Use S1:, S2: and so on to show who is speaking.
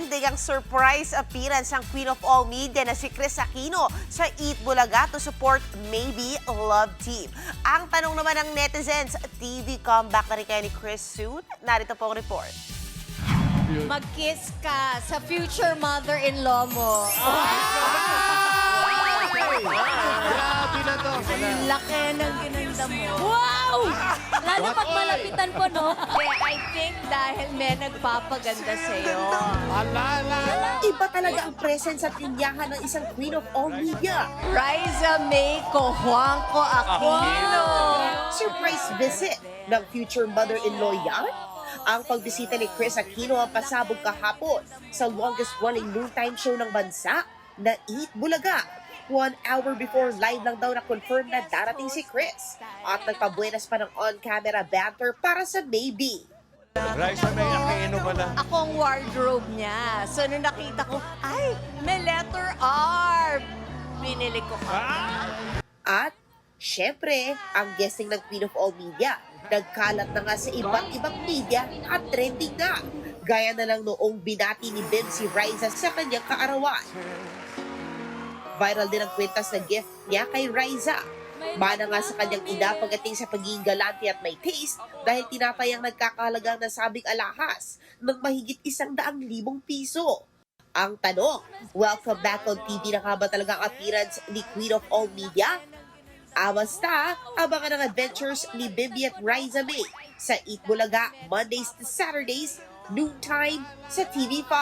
S1: trending ang surprise appearance ng Queen of All Media na si Chris Aquino sa Eat Bulaga to support Maybe Love Team. Ang tanong naman ng netizens, TV comeback na rin kaya ni Chris soon? Narito po ang report.
S2: Mag-kiss ka sa future mother-in-law mo.
S3: Grabe na to.
S2: Laki ng ginanda mo. Wow! Lalo pag malapitan po, no? I think dahil may nagpapaganda sa'yo.
S3: Alala.
S4: Iba talaga ang presence at linyahan ng isang Queen of All Media.
S2: Riza May Cojuangco Aquino.
S4: Surprise visit ng future mother-in-law yan? Ang pagbisita ni Chris Aquino ang pasabog kahapon sa longest-running noontime show ng bansa na Eat Bulaga. 1 hour before live lang daw na-confirm na darating si Chris at nagpabuenas pa ng on-camera banter para sa Maybe.
S3: Raisa May Aquino pala.
S2: Ako ang wardrobe niya. So, nung nakita ko, ay, may letter R. Binili ko ka.
S4: At, syempre, ang guesting ng Queen of All Media. Nagkalat na nga sa iba't ibang media at trending nga. Gaya na lang noong binati ni Bim si Riza sa kanyang kaarawan. Viral din ang kwentas na gift niya kay Riza. Mana nga sa kanyang ina pagdating sa pagiging galante at may taste dahil tinapay ang nagkakahalagang nasabing alahas ng mahigit 100,000 piso. Ang tanong, welcome back on TV na nga ba talaga ang appearance ni Queen of All Media? Basta, abangan ang adventures ni Bibi at Riza May sa Eat Bulaga Mondays to Saturdays, noontime sa TV5.